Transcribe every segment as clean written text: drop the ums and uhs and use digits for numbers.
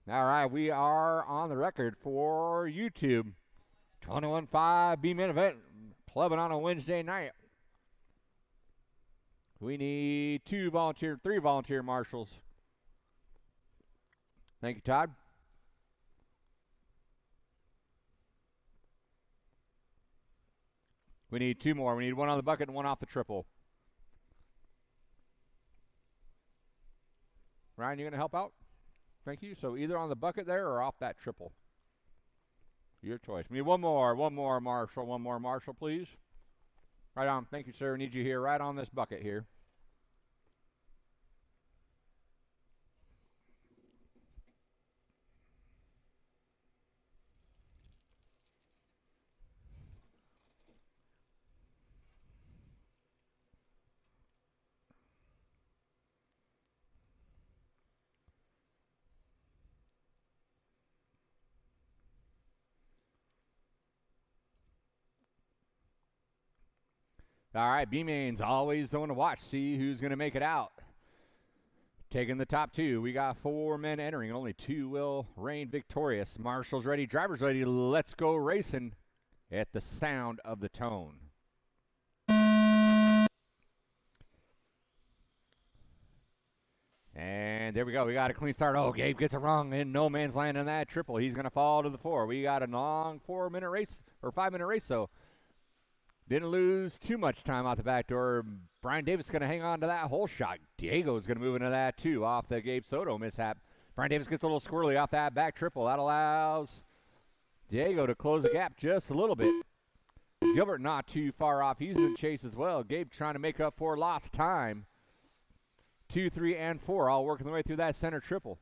All right, we are on the record for YouTube. 21-5 B-Min event, clubbing on a Wednesday night. We need three volunteer marshals. Thank you, Todd. We need two more. We need one on the bucket and one off the triple. Ryan, you going to help out? Thank you. So either on the bucket there or off that triple. Your choice. We need one more marshal, please. Right on. Thank you, sir. Need you here right on this bucket here. All right, B-Main's always the one to watch. See who's going to make it out. Taking the top two. We got 4 men entering. Only 2 will reign victorious. Marshals ready. Drivers ready. Let's go racing at the sound of the tone. And there we go. We got a clean start. Oh, Gabe gets it wrong in no man's land on that triple. He's going to fall to the 4. We got a long 4-minute race, or 5-minute race, so didn't lose too much time out the back door. Brian Davis going to hang on to that hole shot. Diego's going to move into that, too, off the Gabe Soto mishap. Brian Davis gets a little squirrely off that back triple. That allows Diego to close the gap just a little bit. Gilbert not too far off. He's in the chase as well. Gabe trying to make up for lost time. 2, 3, and 4 all working their way through that center triple.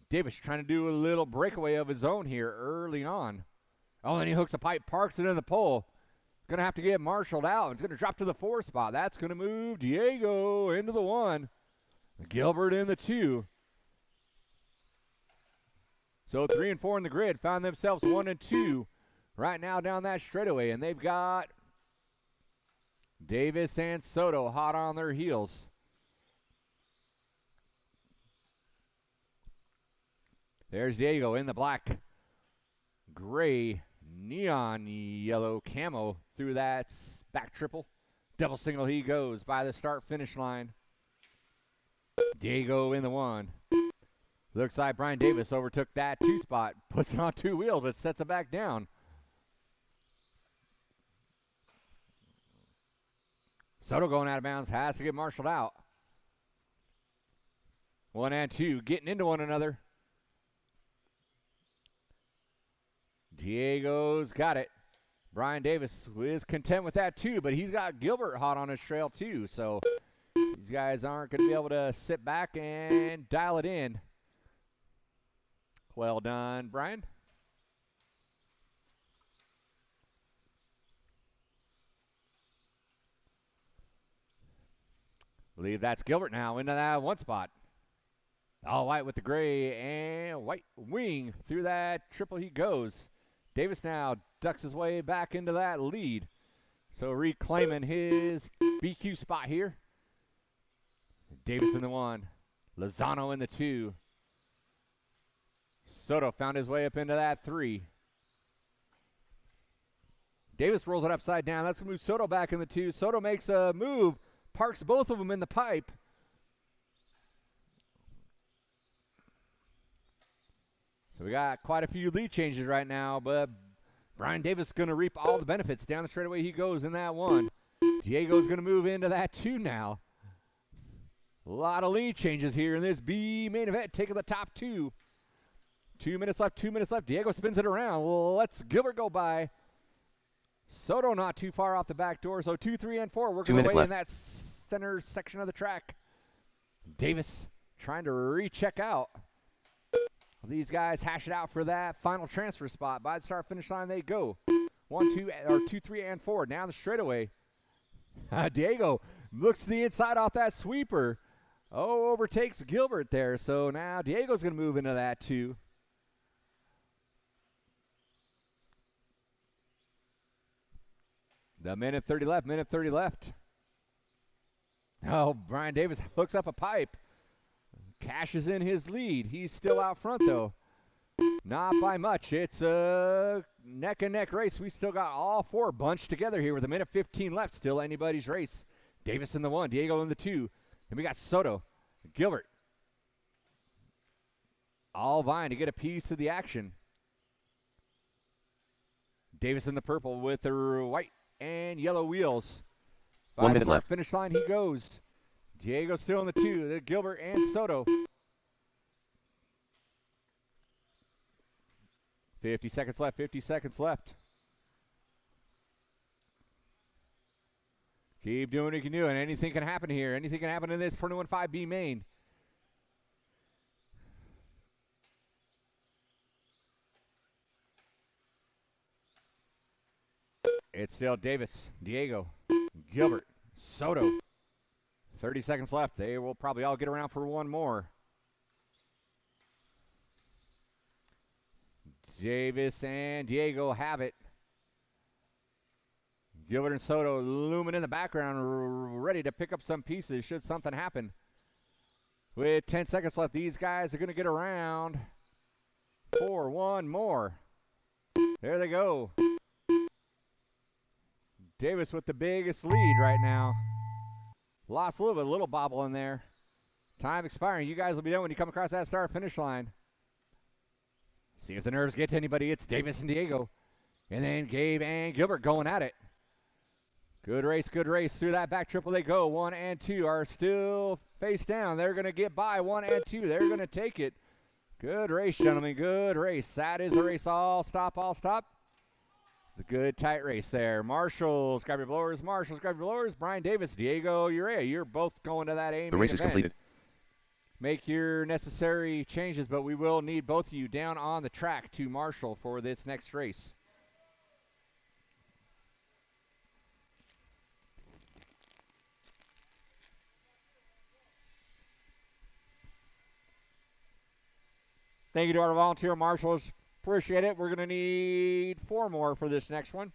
Davis trying to do a little breakaway of his own here early on. Oh, and he hooks a pipe, parks it in the pole. Going to have to get marshaled out. It's going to drop to the 4 spot. That's going to move Diego into the 1. Gilbert in the 2. So 3 and 4 in the grid found themselves 1 and 2 right now down that straightaway. And they've got Davis and Soto hot on their heels. There's Diego in the black, gray, neon yellow camo through that back triple. Double single he goes by the start-finish line. Diego in the 1. Looks like Brian Davis overtook that 2 spot. Puts it on 2 wheels, but sets it back down. Soto going out of bounds. Has to get marshaled out. 1 and 2 getting into one another. Diego's got it. Brian Davis is content with that too, but he's got Gilbert hot on his trail too. So these guys aren't going to be able to sit back and dial it in. Well done, Brian. I believe that's Gilbert now into that 1 spot. All white with the gray and white wing through that triple he goes. Davis now ducks his way back into that lead. So reclaiming his BQ spot here. Davis in the 1. Lozano in the 2. Soto found his way up into that 3. Davis rolls it upside down. Let's move Soto back in the 2. Soto makes a move. Parks both of them in the pipe. So we got quite a few lead changes right now, but Brian Davis is going to reap all the benefits. Down the straightaway he goes in that 1. Diego's going to move into that 2 now. A lot of lead changes here in this B main event, taking the top 2. 2 minutes left, 2 minutes left. Diego spins it around. Let's Gilbert go by. Soto not too far off the back door, so 2, 3, and 4 working their way in that center section of the track. Davis trying to recheck out. These guys hash it out for that final transfer spot. By the start-finish line they go. 2, 3, and 4 down the straightaway. Diego looks to the inside off that sweeper. Oh, overtakes Gilbert there. So now Diego's going to move into that 2. The minute 30 left. Oh, Brian Davis hooks up a pipe. cashes in his lead. He's still out front, though. Not by much. It's a neck-and-neck race. We still got all four bunched together here with a minute 15 left. Still anybody's race. Davis in the 1, Diego in the 2. And we got Soto, Gilbert. All vying to get a piece of the action. Davis in the purple with the white and yellow wheels. 1 minute left. Finish line he goes. Diego still in the 2. Gilbert and Soto. 50 seconds left. 50 seconds left. Keep doing what you can do, and anything can happen here. Anything can happen in this 21-5B main. It's still Davis, Diego, Gilbert, Soto. 30 seconds left. They will probably all get around for one more. Davis and Diego have it. Gilbert and Soto looming in the background, ready to pick up some pieces should something happen. With 10 seconds left, these guys are going to get around for one more. There they go. Davis with the biggest lead right now. Lost a little bobble in there. Time expiring. You guys will be done when you come across that start-finish line. See if the nerves get to anybody. It's Davis and Diego. And then Gabe and Gilbert going at it. Good race through that back triple they go. 1 and 2 are still face down. They're going to get by 1 and 2. They're going to take it. Good race, gentlemen. Good race. That is a race. All stop. It's a good, tight race there. Marshall's grab your blowers. Brian Davis, Diego Urea. You're both going to that A. The race is completed. Make your necessary changes, but we will need both of you down on the track to Marshall for this next race. Thank you to our volunteer marshals. Appreciate it. We're going to need 4 more for this next one.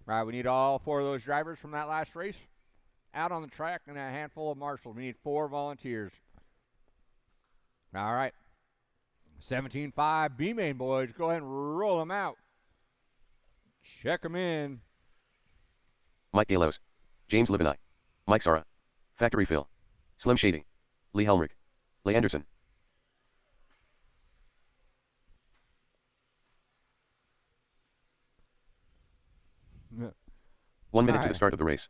All right, we need all 4 of those drivers from that last race out on the track and a handful of marshals. We need 4 volunteers. All right. 17-5 B-Main boys. Go ahead and roll them out. Check them in. Mike Galos. James Livanai. Mike Sara. Factory Phil. Slim Shading. Lee Helmrich. Leigh Anderson. No. 1 minute to the start of the race.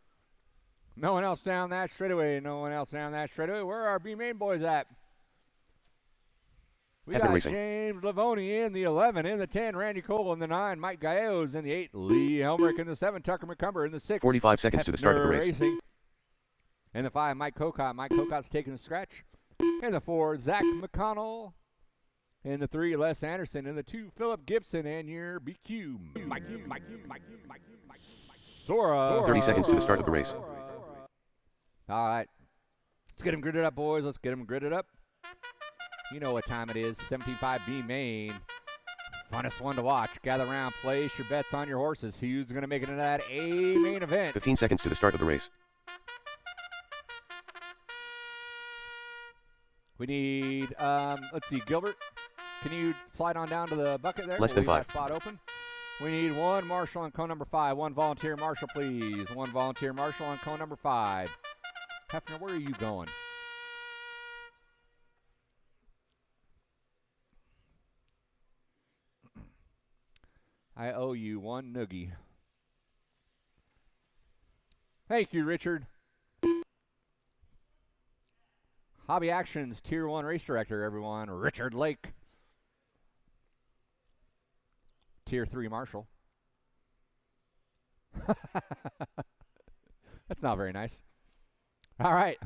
No one else down that straightaway. Where are our B-Main boys at? We got racing. James Lavoni in the 11. In the 10, Randy Cole in the 9. Mike Gallegos in the 8. Lee Helmrich in the 7. Tucker McCumber in the 6. 45 seconds to the start of the race. Racing. In the 5, Mike Cocott. Mike Cocott's taking a scratch. In the 4, Zach McConnell. In the 3, Les Anderson. In the 2, Philip Gibson. And your BQ, Mike Sora. 30 seconds to the start of the race. All right. Let's get them gridded up, boys. Let's get them gridded up. You know what time it is. 17-5 B main. Funnest one to watch. Gather around. Place your bets on your horses. Who's going to make it into that A main event? 15 seconds to the start of the race. We need, let's see, Gilbert. Can you slide on down to the bucket there? Less than 5. That spot open. We need 1 marshal on cone number 5. 1 volunteer marshal, please. 1 volunteer marshal on cone number 5. Hefner, where are you going? I owe you 1 noogie. Thank you, Richard. Hobby Actions Tier 1 Race Director, everyone. Richard Lake. Tier 3 Marshal. That's not very nice. All right.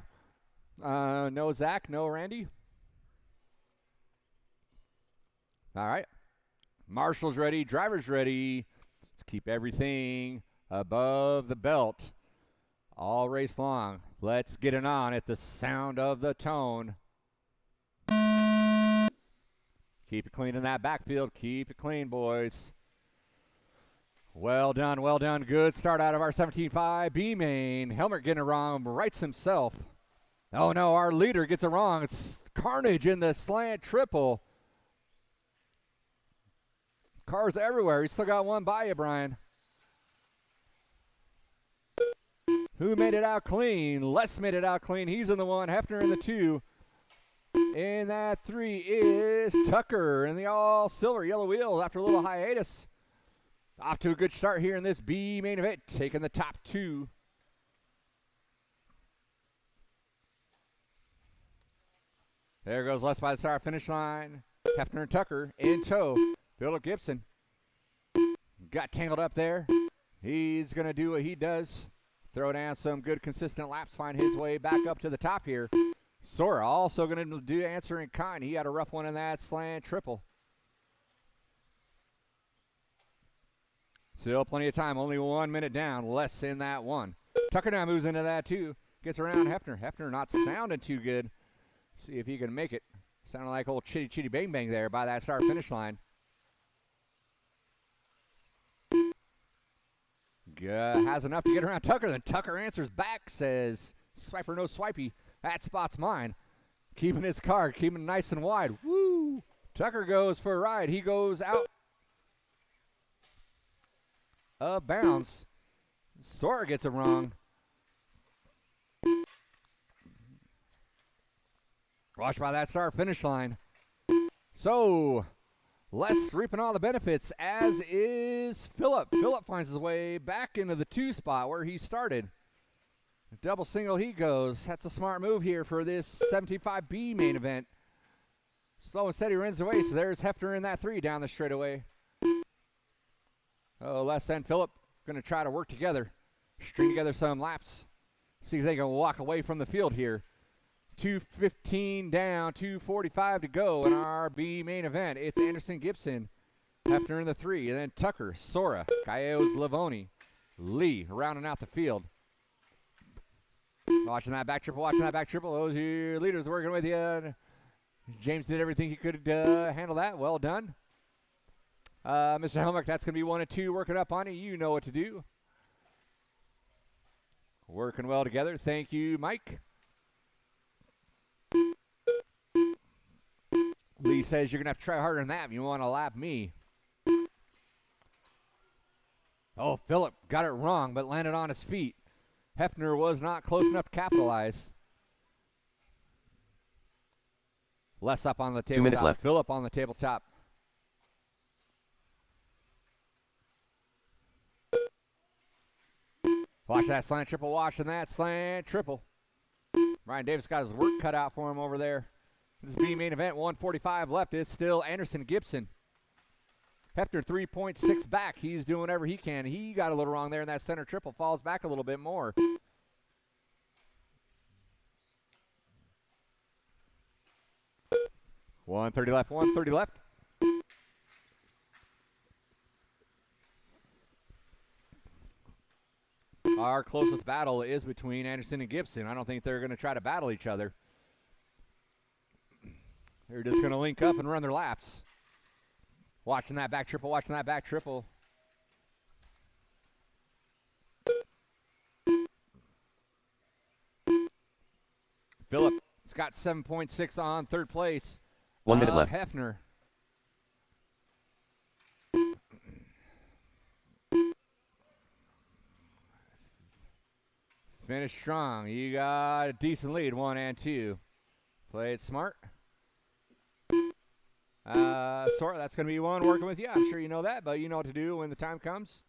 No Zach, no Randy. All right. Marshal's ready. Driver's ready. Let's keep everything above the belt all race long. Let's get it on at the sound of the tone. Keep it clean in that backfield. Keep it clean, boys. Well done, well done. Good start out of our 17.5 B-main. Helmert getting it wrong, rights himself. Oh no, our leader gets it wrong. It's carnage in the slant triple. Cars everywhere. He's still got one by you, Brian. Who made it out clean? Les made it out clean. He's in the 1. Hefner in the 2. And that 3 is Tucker in the all silver yellow wheels after a little hiatus. Off to a good start here in this B main event, taking the top 2. There goes Les by the start finish line. Hefner and Tucker in tow. Philip Gibson got tangled up there. He's going to do what he does. Throw down some good consistent laps, find his way back up to the top here. Sora also going to do answer in kind. He had a rough one in that slant triple. Still plenty of time, only 1 minute down, less in that one. Tucker now moves into that too. Gets around Hefner. Hefner not sounding too good. See if he can make it. Sounded like old chitty chitty bang bang there by that start finish line. Has enough to get around Tucker. Then Tucker answers back, says, swiper no swipey. That spot's mine. Keeping his car, keeping it nice and wide. Woo! Tucker goes for a ride. He goes out of bounds. Sora gets it wrong. Watch by that start finish line. So, Les reaping all the benefits, as is Phillip. Phillip finds his way back into the 2 spot where he started. Double single he goes. That's a smart move here for this 75B main event. Slow and steady runs away, so there's Hefner in that 3 down the straightaway. Oh, Les and Phillip going to try to work together, string together some laps, see if they can walk away from the field here. 2:15 down, 2:45 to go in our B main event. It's Anderson Gibson, Hefner in the 3, and then Tucker, Sora, Calleos, Livoni, Lee rounding out the field. Watching that back triple, Those are your leaders working with you. James did everything he could handle that. Well done. Mr. Helmut, that's going to be 1 and 2 working up on it. You know what to do. Working well together. Thank you, Mike. Lee says you're going to have to try harder than that if you want to lap me. Oh, Phillip got it wrong, but landed on his feet. Hefner was not close enough to capitalize. Les up on the tabletop. 2 minutes left. Phillip on the tabletop. Watch that slant triple. Watching that slant triple. Ryan Davis got his work cut out for him over there. This B main event, 1:45 left. It's still Anderson Gibson. Hefner 3.6 back. He's doing whatever he can. He got a little wrong there in that center triple. Falls back a little bit more. $130 left. $130 left. Our closest battle is between Anderson and Gibson. I don't think they're going to try to battle each other. They're just going to link up and run their laps. Watching that back triple, Phillip has got 7.6 on 3rd place. 1 minute left. Hefner. Finish strong. You got a decent lead, 1 and 2. Play it smart. Sora, that's going to be 1 working with you. I'm sure you know that, but you know what to do when the time comes.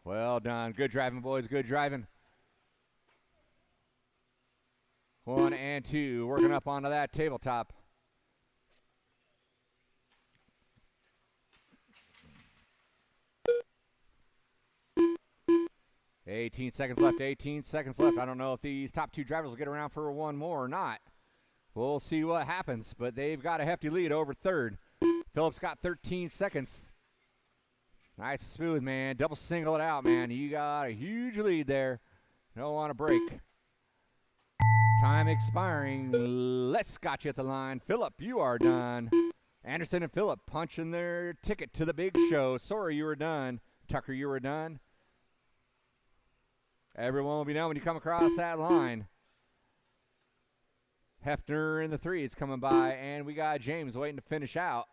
Well done. Good driving, boys. Good driving. 1 and 2. Working up onto that tabletop. $18 seconds left. 18 seconds left. I don't know if these top 2 drivers will get around for 1 more or not. We'll see what happens, but they've got a hefty lead over third. Phillips got 13 seconds. Nice and smooth, man. Double single it out, man. You got a huge lead there. Don't want to break. Time expiring. Les got you at the line. Phillip, you are done. Anderson and Phillip punching their ticket to the big show. Sorry, you were done. Tucker, you were done. Everyone will be done when you come across that line. Hefner in the 3 is coming by, and we got James waiting to finish out.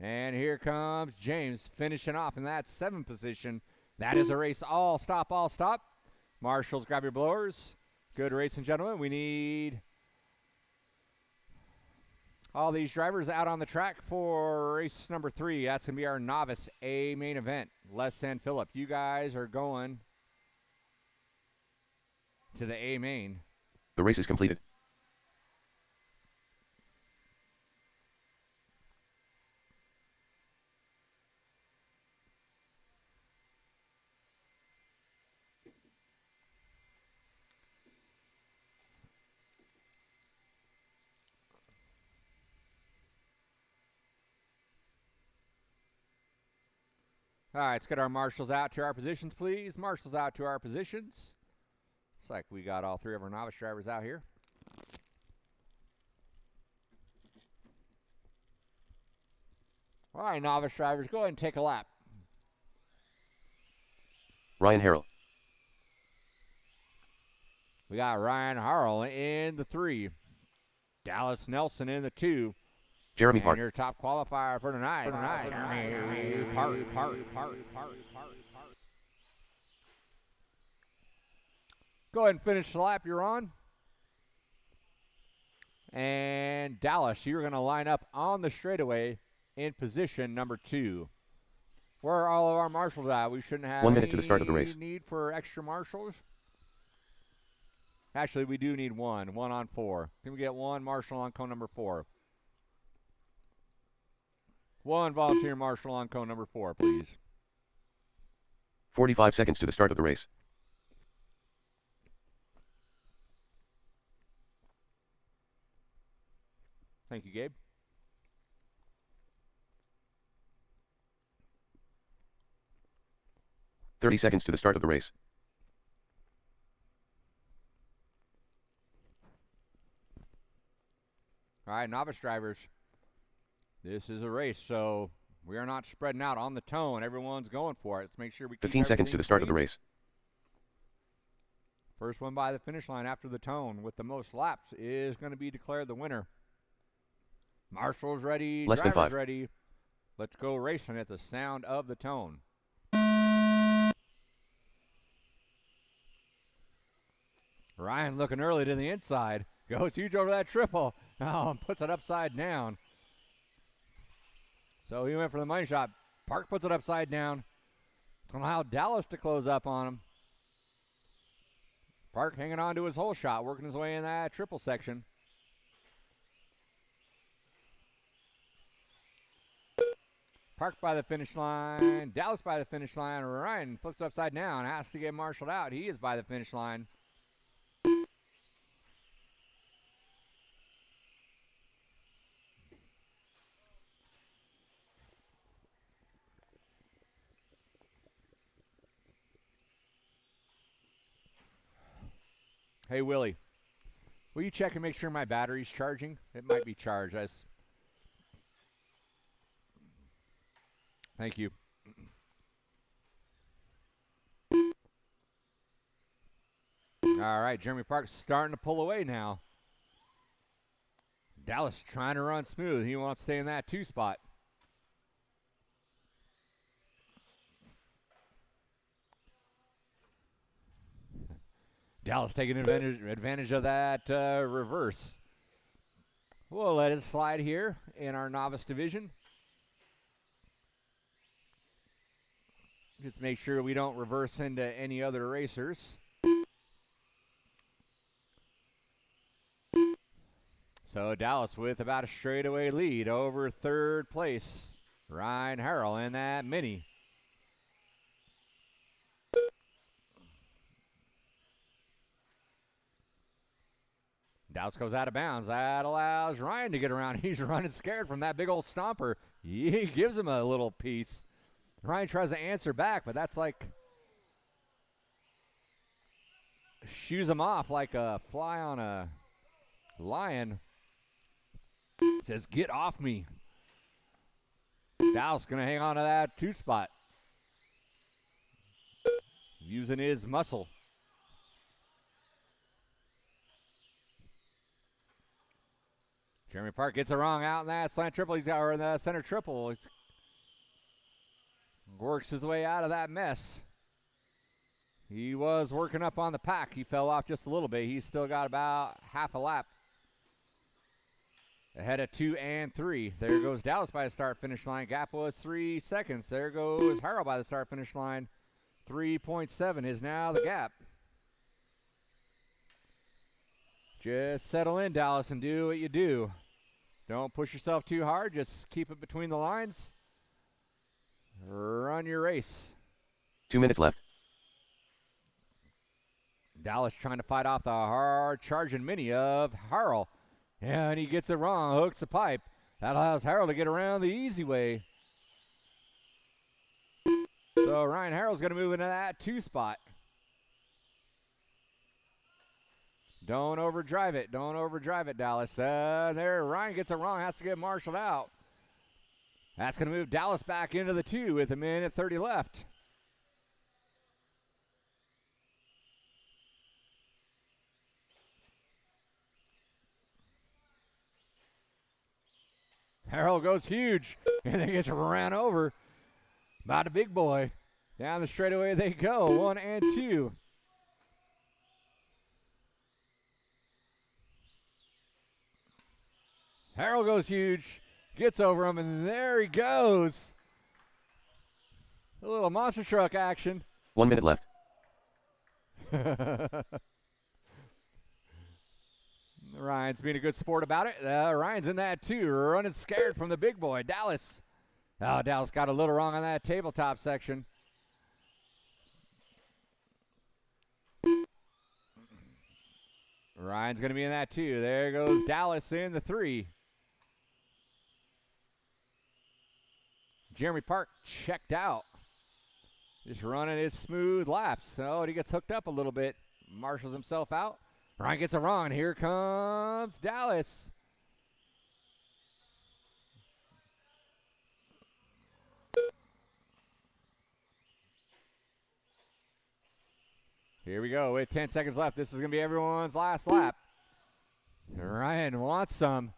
And here comes James finishing off in that 7th position. That is a race all stop, all stop. Marshals, grab your blowers. Good racing, gentlemen. We need all these drivers out on the track for race number 3. That's going to be our novice A main event. Les and Phillip, you guys are going to the A main. The race is completed. All right, let's get our marshals out to our positions, please. Marshals out to our positions. Looks like we got all 3 of our novice drivers out here. All right, novice drivers, go ahead and take a lap. Ryan Harrell. We got Ryan Harrell in the 3. Dallas Nelson in the 2. Jeremy And Park. your top qualifier for tonight. Park. Go ahead and finish the lap you're on. And Dallas, you're going to line up on the straightaway in position number 2. Where are all of our marshals at? We shouldn't have 1 minute to the start of the race. Need for extra marshals. Actually, we do need 1 on 4. Can we get 1 marshal on cone number 4? 1 volunteer marshal on cone number 4, please. 45 seconds to the start of the race. Thank you, Gabe. "30 seconds to the start of the race. All right, novice drivers. This is a race, so we are not spreading out on the tone. Everyone's going for it. Let's make sure we keep 15 seconds to the start of the clean. race. First one by the finish line after the tone with the most laps is going to be declared the winner. Marshall's ready. Less than drivers 5. ready. Let's go racing at the sound of the tone. Ryan looking early to the inside. Goes huge over that triple. Oh, and puts it upside down. So he went for the money shot. Park puts it upside down. Allow Dallas to close up on him. Park hanging on to his whole shot, working his way in that triple section. Park by the finish line. Dallas by the finish line. Ryan flips upside down. Has to get marshaled out. He is by the finish line. Hey, Willie, will you check and make sure my battery's charging? It might be charged. Thank you. All right, Jeremy Park's starting to pull away now. Dallas trying to run smooth. He wants to stay in that 2 spot. Dallas taking advantage of that reverse. We'll let it slide here in our novice division. Just make sure we don't reverse into any other racers. So Dallas with about a straightaway lead over third place. Ryan Harrell in that mini. Dallas goes out of bounds. That allows Ryan to get around. He's running scared from that big old stomper. He gives him a little piece. Ryan tries to answer back, but that's like shoos him off like a fly on a lion. Says, get off me. Dallas going to hang on to that 2 spot. Using his muscle. Jeremy Park gets it wrong out in that slant triple. He's got, or in the center triple. He works his way out of that mess. He was working up on the pack. He fell off just a little bit. He's still got about half a lap. Ahead of 2 and 3. There goes Dallas by the start-finish line. Gap was 3 seconds. There goes Harrell by the start-finish line. 3.7 is now the gap. Just settle in, Dallas, and do what you do. Don't push yourself too hard. Just keep it between the lines. Run your race. 2 minutes left. Dallas trying to fight off the hard charging mini of Harrell. And he gets it wrong, hooks the pipe. That allows Harrell to get around the easy way. So Ryan Harrell's going to move into that 2 spot. Don't overdrive it. Don't overdrive it, Dallas. There, Ryan gets it wrong, has to get marshaled out. That's going to move Dallas back into the 2 with 1:30 left. Harrell goes huge, and then gets ran over by the big boy. Down the straightaway they go, 1 and 2. Harrell goes huge, gets over him, and there he goes. A little monster truck action. 1 minute left. Ryan's being a good sport about it. Ryan's in that too, running scared from the big boy, Dallas. Oh, Dallas got a little wrong on that tabletop section. Ryan's going to be in that too. There goes Dallas in the 3. Jeremy Park checked out. Just running his smooth laps. Oh, and he gets hooked up a little bit. Marshals himself out. Ryan gets it wrong. Here comes Dallas. Here we go with 10 seconds left. This is going to be everyone's last lap. Ryan wants some.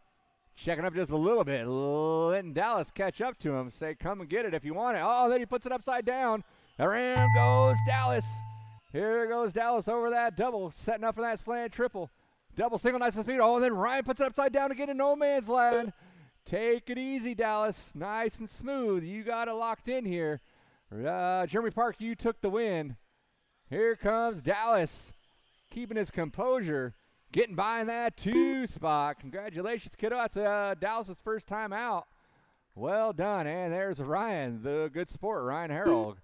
Checking up just a little bit. Letting Dallas catch up to him. Say, come and get it if you want it. Oh, then he puts it upside down. Around goes Dallas. Here goes Dallas over that double. Setting up for that slant triple. Double single, nice and speed. Oh, and then Ryan puts it upside down to get in no man's land. Take it easy, Dallas. Nice and smooth. You got it locked in here. Jeremy Park, you took the win. Here comes Dallas. Keeping his composure. Getting by in that 2 spot. Congratulations, kiddo. That's Dallas's first time out. Well done. And there's Ryan, the good sport, Ryan Harrell,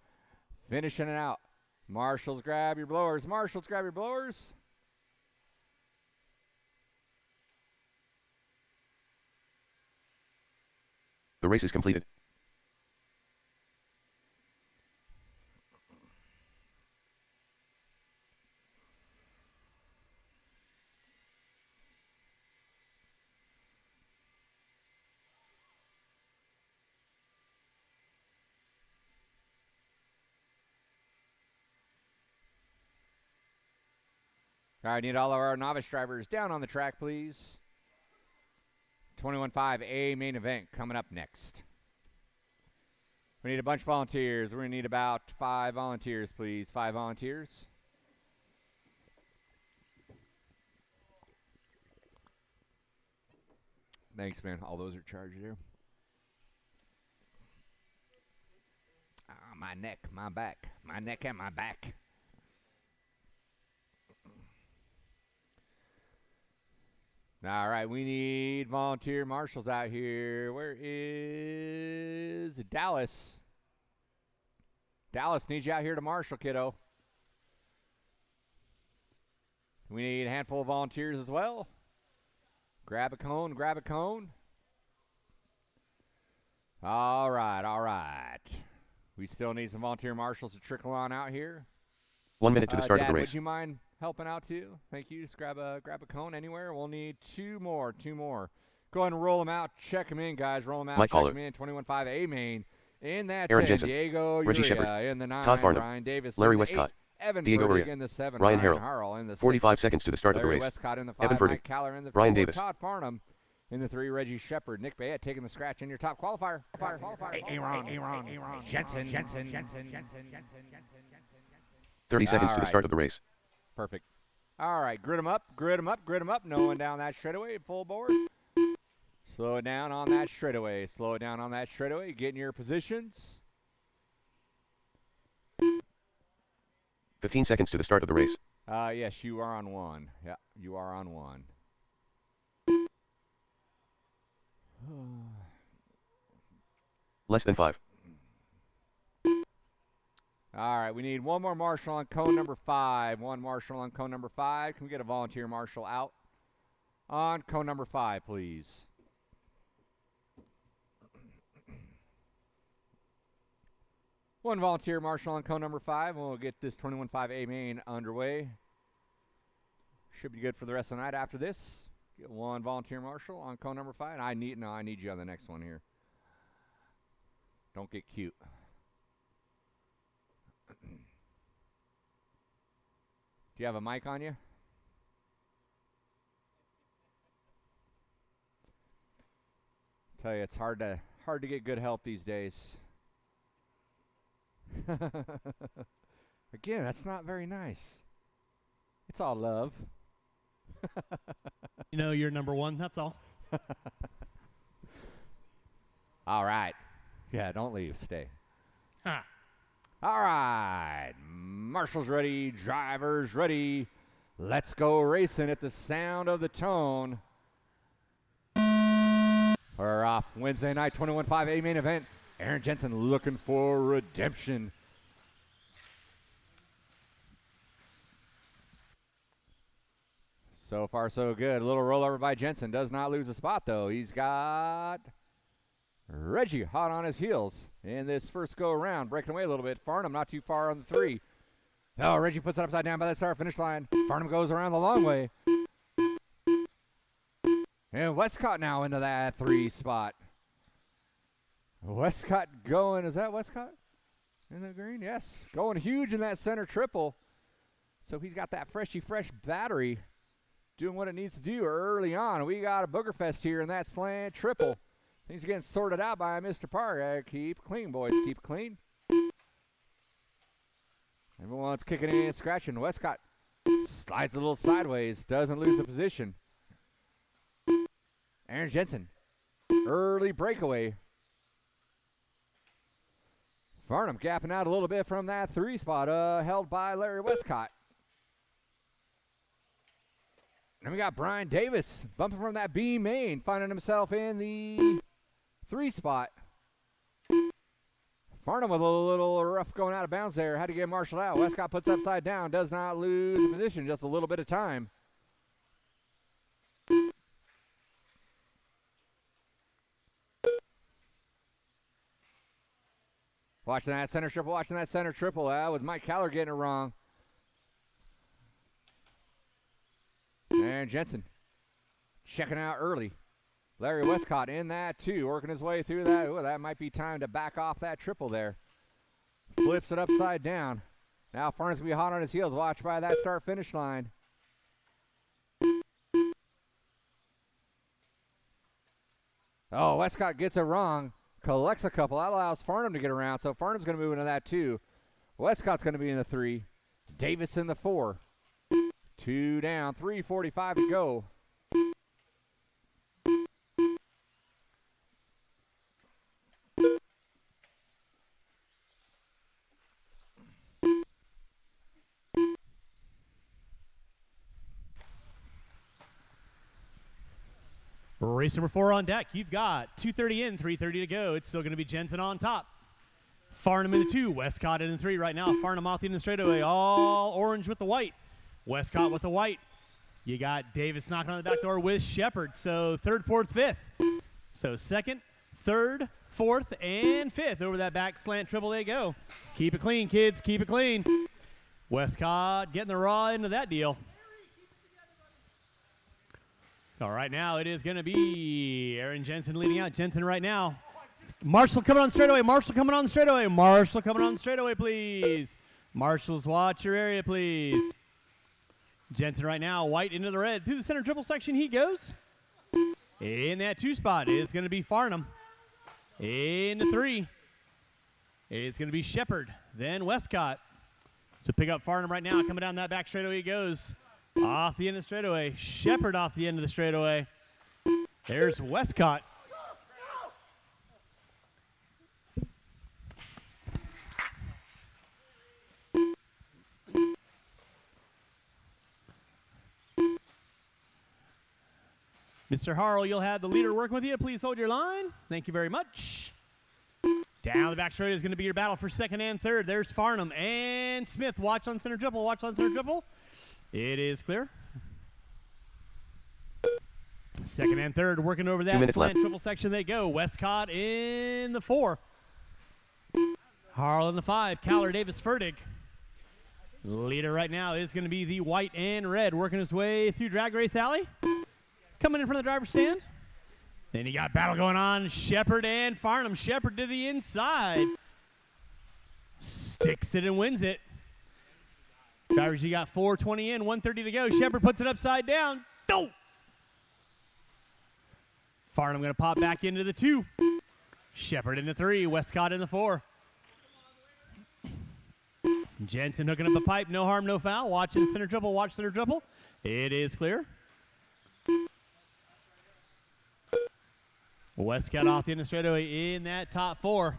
finishing it out. Marshals, grab your blowers. Marshals, grab your blowers. The race is completed. All right, need all of our novice drivers down on the track, please. 21.5 A main event coming up next. We need a bunch of volunteers. We're going to need about 5 volunteers, please. 5 volunteers. Thanks, man. All those are charged there. My neck, my back. My neck and my back. All right, we need volunteer marshals out here. Where is Dallas? Dallas needs you out here to marshal, kiddo. We need a handful of volunteers as well. Grab a cone, grab a cone. All right. We still need some volunteer marshals to trickle on out here. 1 minute to the start Dad, of the race. would you mind helping out too? Thank you. Just grab a cone anywhere. We'll need two more. Go ahead and roll them out. Check them in, guys. Roll them out. Mike check Caller. them in. 21.5 A-Main. In that Aaron 10, Jensen. Diego Reggie Uria. Shepard. In the 9, Todd Farnham. Brian Davis. Larry in the Westcott. 8, Evan Diego Burdick Uria. in the 7. Ryan Ryan Harrell. in the 6. 45 seconds to the start of the Larry race. Westcott in the 5. Evan Mike Burdick. Caller in the 4. Ryan Davis. Todd Farnham in the 3. Reggie Shepard. Nick Bayette taking the scratch in your top qualifier. Aaron Jensen. 30 seconds to the right. start of the race. Perfect. All right, grid them up. No one down that straightaway, full board. Slow it down on that straightaway. Get in your positions. 15 seconds to the start of the race. Yes, you are on 1. Yeah, you are on 1. Less than 5. All right, we need one more marshal on cone number 5. One marshal on cone number 5. Can we get a volunteer marshal out on cone number 5, please? One volunteer marshal on cone number 5, and we'll get this 21.5 A-Main underway. Should be good for the rest of the night after this. Get one volunteer marshal on cone number 5. And I need you on the next one here. Don't get cute. Do you have a mic on you? Tell you, it's hard to get good help these days. Again, that's not very nice. It's all love. You know, you're number 1, that's all. All right. Yeah, don't leave. Stay. Ha. All right. Marshals ready. Drivers ready. Let's go racing at the sound of the tone. We're off Wednesday night, 21.5 A-Main event. Aaron Jensen looking for redemption. So far, so good. A little rollover by Jensen. Does not lose a spot, though. He's got Reggie hot on his heels in this first go-around. Breaking away a little bit. Farnham not too far on the 3. Oh, Reggie puts it upside down by the start-finish line. Farnham goes around the long way. And Westcott now into that 3 spot. Westcott going, is that Westcott in the green? Yes, going huge in that center triple. So he's got that fresh battery doing what it needs to do early on. We got a booger fest here in that slant triple. Things are getting sorted out by Mr. Park. Keep clean, boys. Keep clean. Everyone's kicking in and scratching. Westcott slides a little sideways. Doesn't lose the position. Aaron Jensen. Early breakaway. Farnham gapping out a little bit from that 3 spot. Held by Larry Westcott. And we got Brian Davis bumping from that B main, finding himself in the 3 spot. Farnham with a little rough going out of bounds there. Had to get marshaled out. Westcott puts upside down. Does not lose the position. Just a little bit of time. Watching that center triple. That was Mike Caller getting it wrong. And Jensen checking out early. Larry Westcott in that too, working his way through that. Ooh, that might be time to back off that triple there. Flips it upside down. Now Farnham's going to be hot on his heels. Watch by that start-finish line. Oh, Westcott gets it wrong. Collects a couple. That allows Farnham to get around, so Farnham's going to move into that too. Westcott's going to be in the 3. Davis in the 4. 2 down. 3:45 to go. Race number 4 on deck. You've got 2:30 in, 3:30 to go. It's still going to be Jensen on top. Farnham in the 2, Westcott in the 3 right now. Farnham off the end of the straightaway, all orange with the white. Westcott with the white. You got Davis knocking on the back door with Shepard. So third, fourth, fifth. So second, third, fourth, and fifth. Over that back slant triple they go. Keep it clean, kids. Keep it clean. Westcott getting the raw into that deal. All right, now it is going to be Aaron Jensen leading out. Jensen right now. Marshall coming on straightaway. Marshall coming on straightaway. Marshall coming on straightaway, please. Marshalls, watch your area, please. Jensen right now, white into the red. Through the center triple section he goes. In that 2 spot is going to be Farnham. In the 3 is going to be Shepard. Then Westcott. So pick up Farnham right now. Coming down that back straightaway he goes. Off the end of the straightaway. Shepard off the end of the straightaway. There's Westcott. Mr. Harrell, you'll have the leader working with you. Please hold your line. Thank you very much. Down the back straight is going to be your battle for second and third. There's Farnham and Smith. Watch on center triple. Watch on center triple. It is clear. Second and third working over that slant triple section they go. Westcott in the 4. Harrell in the 5. Cowler, Davis, Fertig. Leader right now is going to be the white and red working his way through Drag Race Alley. Coming in from the driver's stand. Then you got battle going on. Shepard and Farnham. Shepard to the inside. Sticks it and wins it. Drivers, you got 4:20 in, 1:30 to go. Shepard puts it upside down. Oh! Farnham going to pop back into the 2. Shepard in the 3. Westcott in the 4. Jensen hooking up the pipe. No harm, no foul. Watching center triple. Watch center triple. It is clear. Westcott off the end of straightaway in that top 4.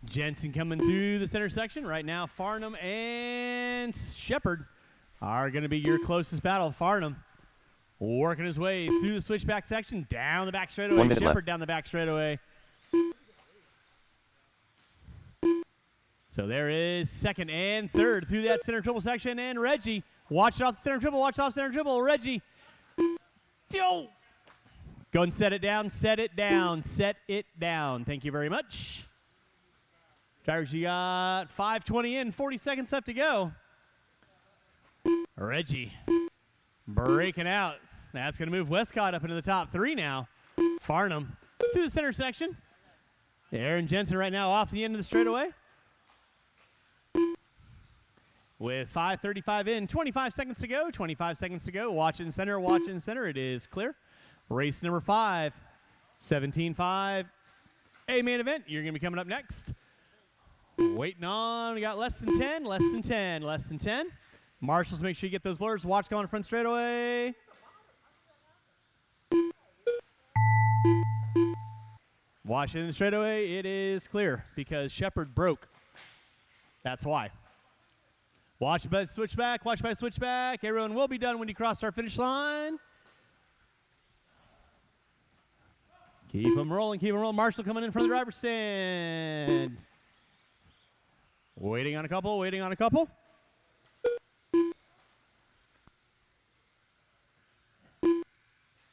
Jensen coming through the center section. Right now, Farnham and Shepard are going to be your closest battle. Farnham working his way through the switchback section, down the back straightaway. Shepard down the back straightaway. So there is second and third through that center triple section. And Reggie, watch it off the center triple. Watch it off center triple. Reggie. Yo! Go and set it down, set it down, set it down. Thank you very much. Drivers, you got 5:20 in, 40 seconds left to go. Reggie breaking out. That's going to move Westcott up into the top 3 now. Farnham through the center section. Aaron Jensen right now off the end of the straightaway. With 5:35 in, 25 seconds to go, 25 seconds to go. Watch in center, watch in center. It is clear. Race number 5, 17.5, a main event. You're going to be coming up next. Waiting on, we got less than 10, less than 10, less than 10. Marshals, make sure you get those blurs. Watch going front straightaway. Watch in the straightaway. It is clear because Shepard broke. That's why. Watch by switchback, watch by switchback. Everyone will be done when you cross our finish line. Keep them rolling, keep them rolling. Marshall coming in from the driver's stand. Waiting on a couple, waiting on a couple.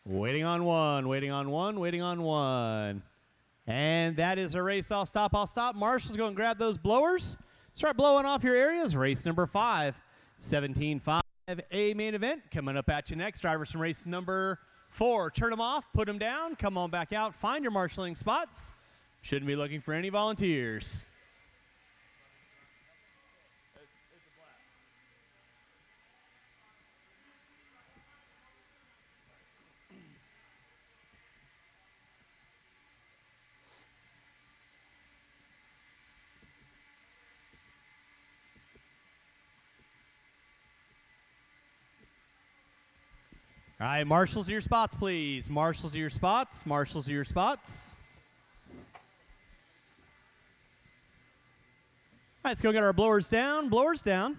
Waiting on one, waiting on one, waiting on one. And that is a race. I'll stop, I'll stop. Marshall's going to grab those blowers. Start blowing off your areas. Race number 5, 17.5, a main event. Coming up at you next. Drivers from race number 4. Turn them off, put them down, come on back out, find your marshalling spots. Shouldn't be looking for any volunteers. All right, marshals to your spots, please. Marshals to your spots. Marshals to your spots. All right, let's go get our blowers down. Blowers down.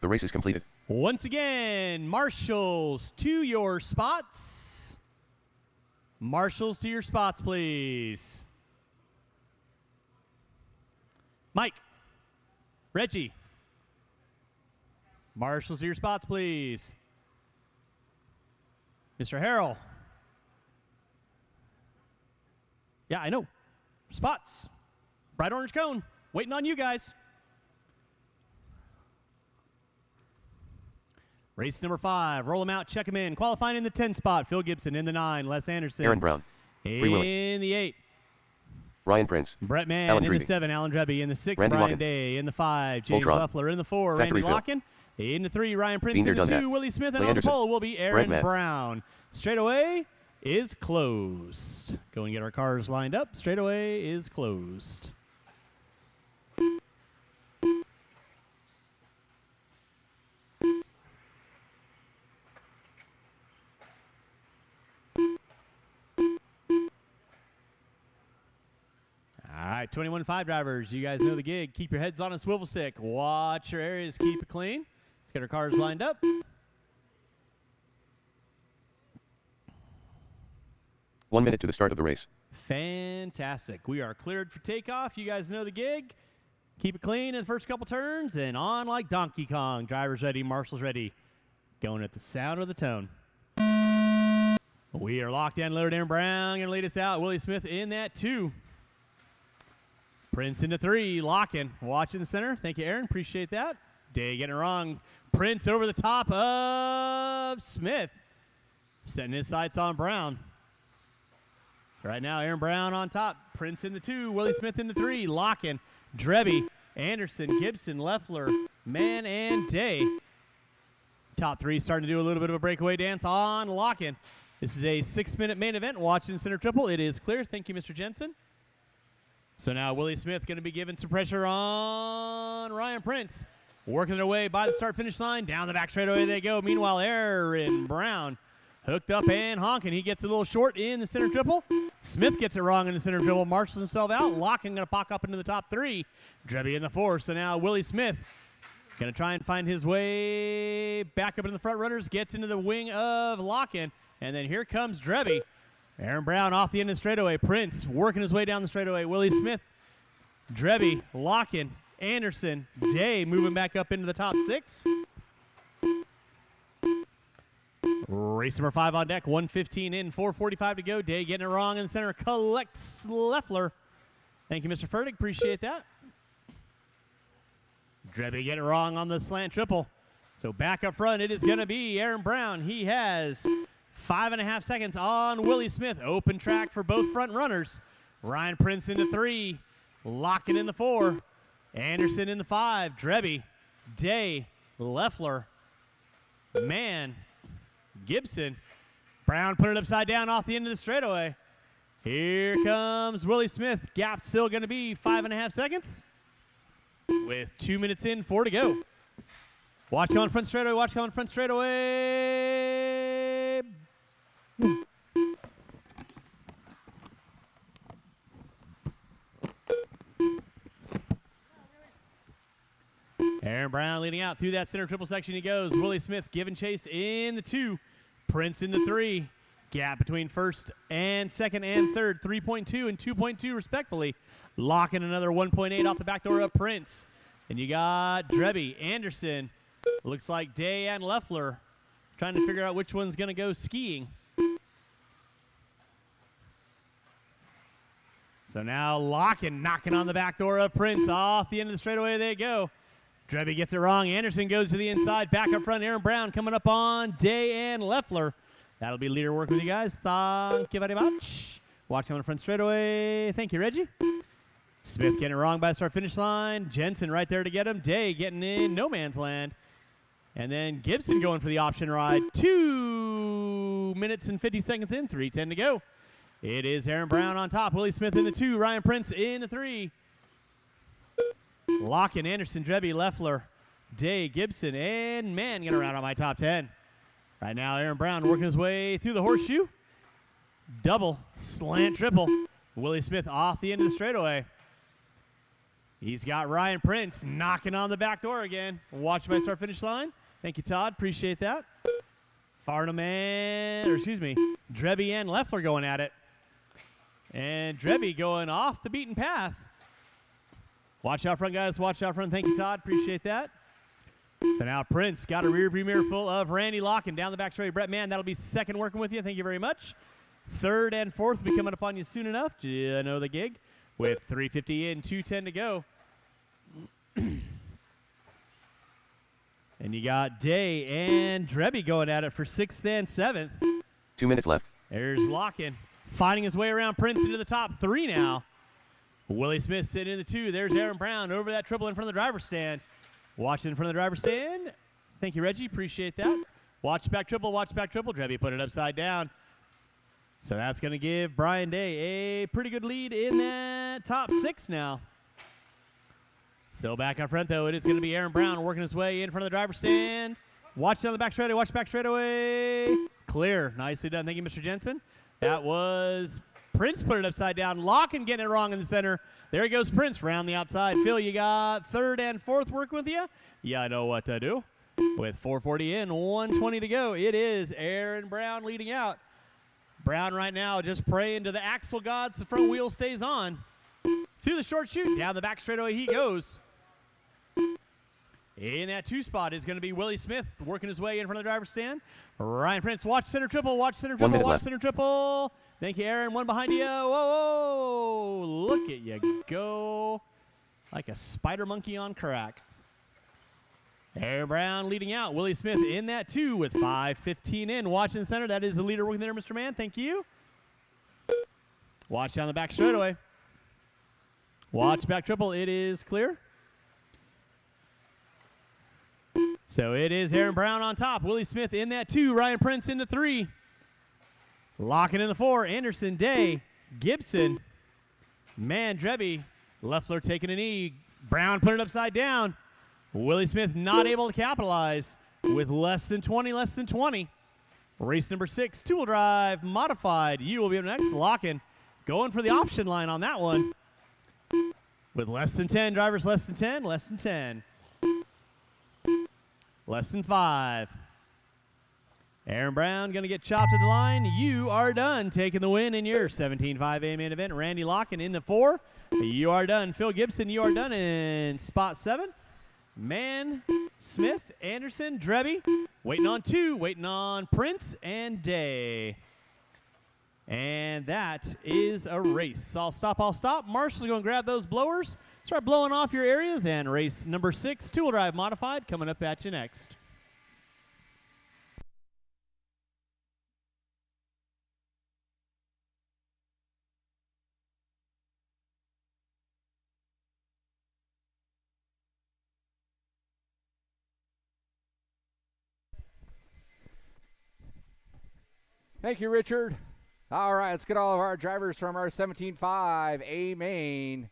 The race is completed. Once again, marshals to your spots. Marshals to your spots, please. Mike. Reggie. Marshals to your spots, please. Mr. Harrell. Yeah, I know. Spots. Bright orange cone. Waiting on you guys. Race number 5. Roll them out, check them in. Qualifying in the 10 spot. Phil Gibson in the 9. Les Anderson. Aaron Brown. Free Willy. In the 8. Ryan Prince. Brett Mann Alan in Drevey. the 7. Alan Drevey in the 6. Randy Brian Locken. Day in the 5. James Voltron. Leffler in the 4. Factory Randy Phil. Locken. In the 3. Ryan Prince Beander in the 2. Dunlap. Willie Smith. And Lee on the Anderson. pole will be Brett Aaron Mann. Brown. Straightaway is closed. Go and get our cars lined up. Straightaway is closed. All right, 21-5 drivers, you guys know the gig. Keep your heads on a swivel stick. Watch your areas, keep it clean. Let's get our cars lined up. One minute to the start of the race. Fantastic. We are cleared for takeoff. You guys know the gig. Keep it clean in the first couple turns and on like Donkey Kong. Drivers ready, marshals ready. Going at the sound of the tone. We are locked in, loaded. Aaron Brown going to lead us out. Willie Smith in that 2. Prince into 3, locking. Watching the center. Thank you, Aaron. Appreciate that. Day getting it wrong. Prince over the top of Smith. Setting his sights on Brown. Right now, Aaron Brown on top. Prince in the 2. Willie Smith in the 3. Locking. Drevy, Anderson, Gibson, Leffler, Mann, and Day. Top 3 starting to do a little bit of a breakaway dance on locking. This is a 6-minute main event. Watching center triple. It is clear. Thank you, Mr. Jensen. So now Willie Smith going to be giving some pressure on Ryan Prince. Working their way by the start-finish line. Down the back straightaway they go. Meanwhile, Aaron Brown hooked up and honking. He gets a little short in the center triple. Smith gets it wrong in the center triple. Marshals himself out. Locking going to pop up into the top 3. Drevy in the 4. So now Willie Smith going to try and find his way back up into the front runners. Gets into the wing of Lockin. And then here comes Drevy. Aaron Brown off the end of the straightaway. Prince working his way down the straightaway. Willie Smith, Drevy, Lockin, Anderson, Day moving back up into the top 6. Race number 5 on deck. 1:15 in, 4:45 to go. Day getting it wrong in the center. Collects Leffler. Thank you, Mr. Fertig. Appreciate that. Drevy getting it wrong on the slant triple. So back up front, it is going to be Aaron Brown. He has 5.5 seconds on Willie Smith. Open track for both front runners. Ryan Prince into 3. Locking in the 4. Anderson in the 5. Drevy, Day, Leffler, Mann, Gibson. Brown put it upside down off the end of the straightaway. Here comes Willie Smith. Gap still going to be 5.5 seconds. With 2 minutes in, 4 to go. Watch on front straightaway. Watch on front straightaway. Aaron Brown leading out through that center triple section he goes. Willie Smith giving chase in the 2. Prince in the 3. Gap between first and second and third. 3.2 and 2.2 respectfully. Locking another 1.8 off the back door of Prince. And you got Drevy, Anderson. Looks like Day and Leffler trying to figure out which one's going to go skiing. So now Locking, knocking on the back door of Prince. Off the end of the straightaway they go. Drevy gets it wrong. Anderson goes to the inside. Back up front, Aaron Brown coming up on Day and Leffler. That'll be leader work with you guys. Thank you very much. Watch on the front straightaway. Thank you, Reggie. Smith getting it wrong by the start-finish line. Jensen right there to get him. Day getting in no man's land. And then Gibson going for the option ride. 2 minutes and 50 seconds in. 3:10 to go. It is Aaron Brown on top. Willie Smith in the 2. Ryan Prince in the 3. Lockin, Anderson, Drevy, Leffler, Day, Gibson, and Mann get around on my top 10. Right now, Aaron Brown working his way through the horseshoe. Double, slant, triple. Willie Smith off the end of the straightaway. He's got Ryan Prince knocking on the back door again. Watch my start finish line. Thank you, Todd. Appreciate that. Farnham and, Drevy and Leffler going at it. And Drevy going off the beaten path. Watch out front, guys. Watch out front. Thank you, Todd. Appreciate that. So now Prince got a rear view mirror full of Randy Locken down the back straight. Brett Mann, that'll be second working with you. Thank you very much. Third and fourth will be coming up on you soon enough. You know the gig. With 3:50 in, 2:10 to go. And you got Day and Drebby going at it for 6th and 7th. 2 minutes left. There's Locken finding his way around Prince into the top 3 now. Willie Smith sitting in the 2. There's Aaron Brown over that triple in front of the driver's stand. Watch it in front of the driver's stand. Thank you, Reggie. Appreciate that. Watch back triple, watch back triple. Drebby put it upside down. So that's going to give Brian Day a pretty good lead in that top 6 now. Still back up front, though. It is going to be Aaron Brown working his way in front of the driver's stand. Watch down the back straightaway. Watch back straightaway. Clear. Nicely done. Thank you, Mr. Jensen. That was Prince put it upside down. Locken getting it wrong in the center. There he goes, Prince, round the outside. Phil, you got 3rd and 4th working with you? Yeah, I know what to do. With 4:40 in, 1:20 to go, it is Aaron Brown leading out. Brown right now just praying to the axle gods the front wheel stays on. Through the short chute, down the back straightaway he goes. In that 2 spot is going to be Willie Smith working his way in front of the driver's stand. Ryan Prince, watch center triple, watch center triple, watch center triple. Thank you, Aaron. One behind you. Whoa, whoa, look at you go. Like a spider monkey on crack. Aaron Brown leading out. Willie Smith in that 2 with 5:15 in. Watching center. That is the leader working there, Mr. Mann. Thank you. Watch down the back straightaway. Watch back triple. It is clear. So it is Aaron Brown on top. Willie Smith in that 2. Ryan Prince in the 3. Locking in the 4. Anderson, Day, Gibson, Mann, Drebby. Leffler taking a knee. Brown put it upside down. Willie Smith not able to capitalize with less than 20. Race number 6, 2-wheel drive, modified. You will be up next. Locken going for the option line on that one. With less than 10, drivers less than 10, less than 10. Less than 5. Aaron Brown going to get chopped to the line. You are done taking the win in your 17.5A main event. Randy Locken in the 4. You are done. Phil Gibson, you are done in spot 7. Mann, Smith, Anderson, Drebby. Waiting on 2. Waiting on Prince and Day. And that is a race. I'll stop. Marshall's going to grab those blowers. Start blowing off your areas. And race number 6, 2-wheel drive modified, coming up at you next. Thank you, Richard. All right, let's get all of our drivers from our 17.5 A main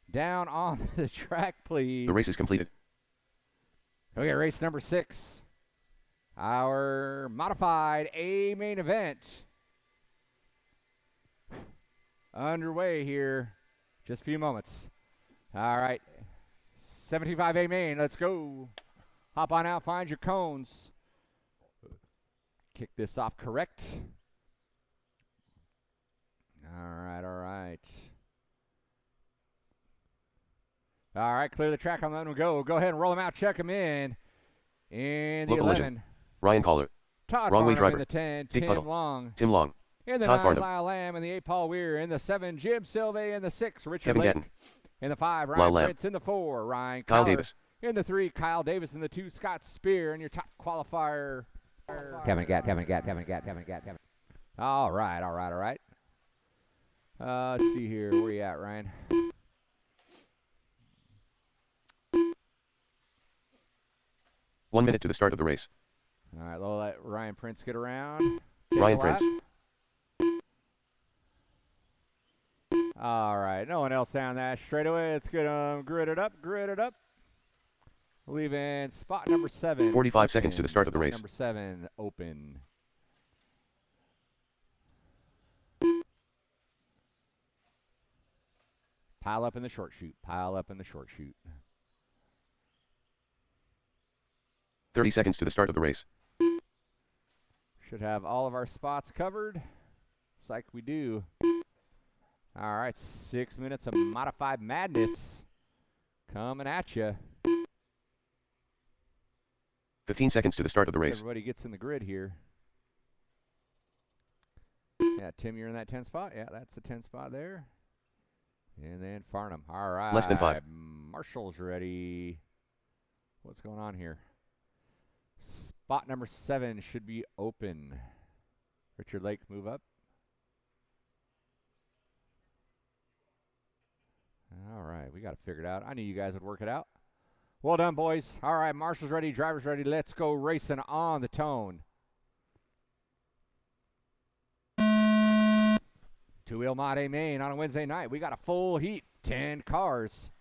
down on the track, please. The race is completed. Okay, race number 6. Our modified A main event. Underway here. Just a few moments. All right. 17.5 A main, let's go. Hop on out, find your cones. Kick this off correct. All right. All right, clear the track on that one. Go ahead and roll them out. Check them in. In the Local 11. Legend. Ryan Collar. Todd Wrong way Farnham driver. in the 10. Dick Tim Puddle. Long. Tim Long. In the Todd 9, Farnham. Lyle Lamb. In the 8, Paul Weir. In the 7, Jim Silvey. In the 6, Richard Kevin Lake. Gatton. In the 5, Lyle Ryan Lamb. Prince. In the 4, Ryan Kyle Collar. Davis. In the 3, Kyle Davis. In the 2, Scott Spear. And your top qualifier, Kevin Gatt. All right. Let's see here. Where you at, Ryan? One minute to the start of the race. All right, we'll let Ryan Prince get around. Take Ryan a lap. Prince. All right, no one else down that straightaway. Let's get grid it up. Leaving spot number 7. 45 seconds to the start of the Spot race. Number 7 open. Pile up in the short chute. 30 seconds to the start of the race. Should have all of our spots covered. Looks like we do. All right, 6 minutes of modified madness coming at you. 15 seconds to the start of the race. Everybody gets in the grid here. Yeah, Tim, you're in that 10 spot. Yeah, that's the 10 spot there. And then Farnham. All right. Less than 5. Marshall's ready. What's going on here? Spot number 7 should be open. Richard Lake, move up. All right, we got to figure it out. I knew you guys would work it out. Well done, boys. All right, Marshall's ready, driver's ready. Let's go racing on the tone. Two-wheel Mod A Main on a Wednesday night. We got a full heat, 10 cars.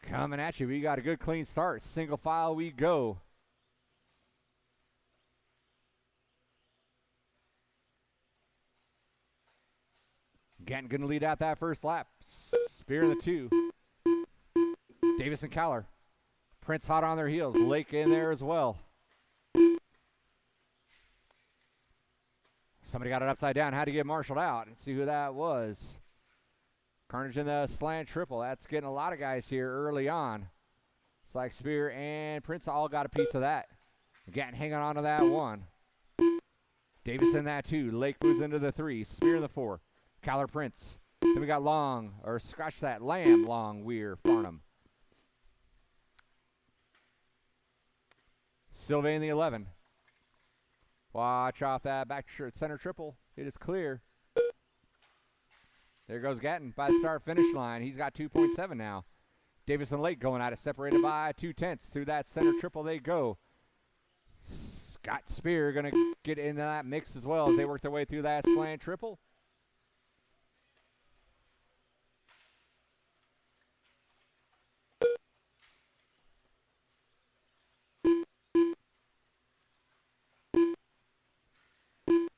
Coming at you. We got a good clean start. Single file we go. Gatton going to lead out that first lap. Spear in the 2. Davis and Caller. Prince hot on their heels. Lake in there as well. Somebody got it upside down. Had to get marshaled out and see who that was. Carnage in the slant triple. That's getting a lot of guys here early on. It's like Spear and Prince all got a piece of that. Gatton hanging on to that 1. Davis in that 2. Lake moves into the 3. Spear in the 4. Caller Prince. Then we got Long, or scratch that, Lamb, Long, Weir, Farnham. Sylvain in the 11. Watch off that back center triple. It is clear. There goes Gatton by the start finish line. He's got 2.7 now. Davis and Lake going at it, separated by 0.2. Through that center triple they go. Scott Spear going to get into that mix as well as they work their way through that slant triple.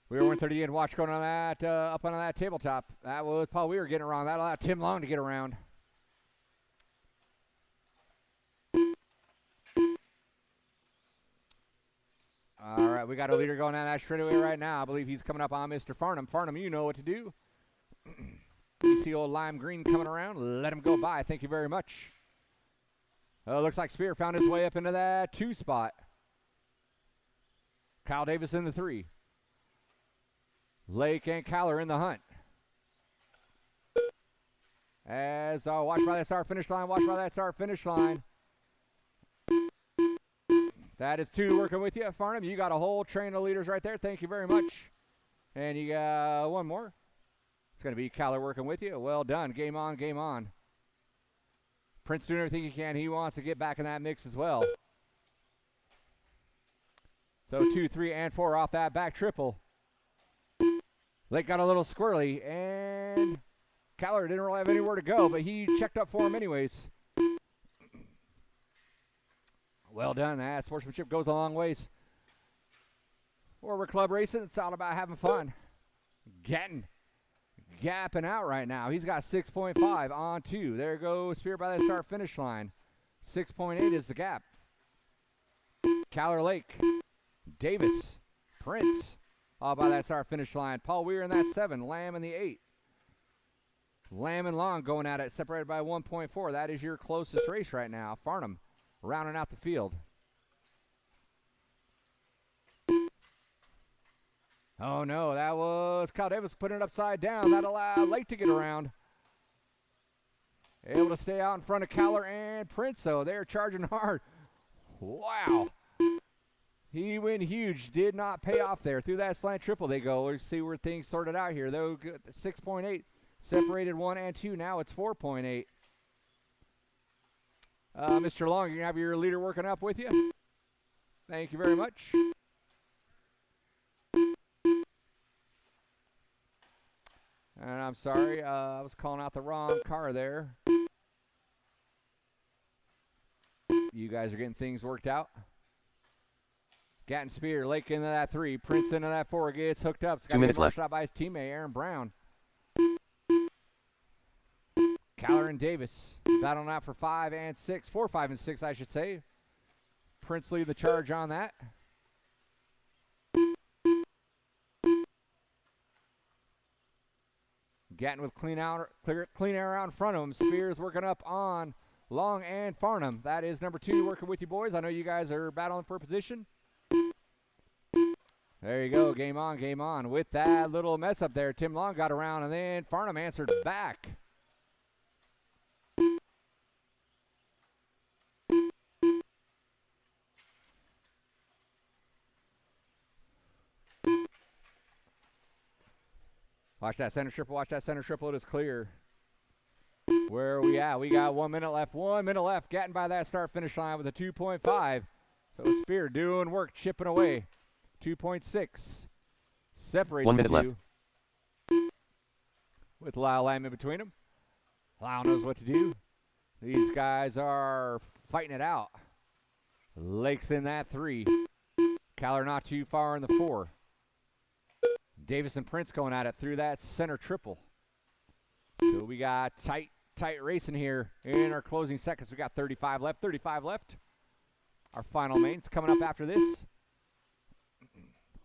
We were 138 and watch going on that, up on that tabletop. That was Paul Weir getting around. That allowed Tim Long to get around. All right, we got a leader going down that straightaway right now. I believe he's coming up on Mr. Farnham. Farnham, you know what to do. You see old Lime Green coming around. Let him go by. Thank you very much. Looks like Spear found his way up into that 2 spot. Kyle Davis in the 3. Lake and Caller in the hunt. As watch by that start finish line. Watch by that start finish line. That is 2 working with you, Farnham. You got a whole train of leaders right there. Thank you very much. And you got 1 more. It's going to be Caller working with you. Well done. Game on, game on. Prince doing everything he can. He wants to get back in that mix as well. So 2, 3, and 4 off that back triple. Lake got a little squirrely, and Caller didn't really have anywhere to go, but he checked up for him anyways. Well done. That sportsmanship goes a long ways. We're club racing. It's all about having fun. Gatton gapping out right now. He's got 6.5 on 2. There goes Spear by the start finish line. 6.8 is the gap. Caller Lake, Davis, Prince. All by that start finish line. Paul Weir in that 7. Lamb in the 8. Lamb and Long going at it, separated by 1.4. That is your closest race right now. Farnham rounding out the field. Oh no, that was Kyle Davis putting it upside down. That allowed Lake to get around. Able to stay out in front of Caller and Prince, though. They're charging hard. Wow. He went huge. Did not pay off there. Through that slant triple they go. Let's see where things sorted out here. Though 6.8 separated 1 and 2. Now it's 4.8. Mr. Long, you have your leader working up with you. Thank you very much. And I'm sorry, I was calling out the wrong car there. You guys are getting things worked out. Gatton Spear, Lake into that 3. Prince into that 4. Gets hooked up. It's 2 minutes left. Shot by his teammate, Aaron Brown. Caller and Davis battling out for 5 and 6. 4, 5, and 6, I should say. Prince lead the charge on that. Gatton with clean air out in front of him. Spears working up on Long and Farnham. That is number 2 working with you boys. I know you guys are battling for position. There you go. Game on, game on. With that little mess up there, Tim Long got around, and then Farnham answered back. Watch that center triple. Watch that center triple. It is clear. Where are we at? We got 1 minute left. 1 minute left. Getting by that start-finish line with a 2.5. So Spear doing work, chipping away. 2.6. Separates 1 the minute two. left. With Lyle Lamb in between them. Lyle knows what to do. These guys are fighting it out. Lake's in that 3. Caller not too far in the 4. Davis and Prince going at it through that center triple. So we got tight racing here in our closing seconds. We got 35 left. 35 left. Our final mains coming up after this.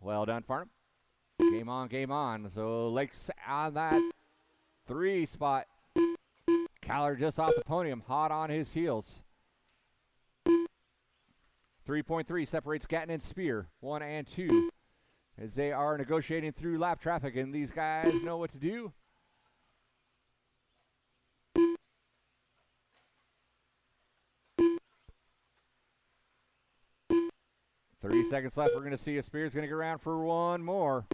Well done, Farnham. Game on, game on. So Lake's on that 3 spot. Caller just off the podium, hot on his heels. 3.3 separates Gatton and Spear, 1 and 2. As they are negotiating through lap traffic, and these guys know what to do. Three seconds left. We're going to see if Spear's going to get around for one more.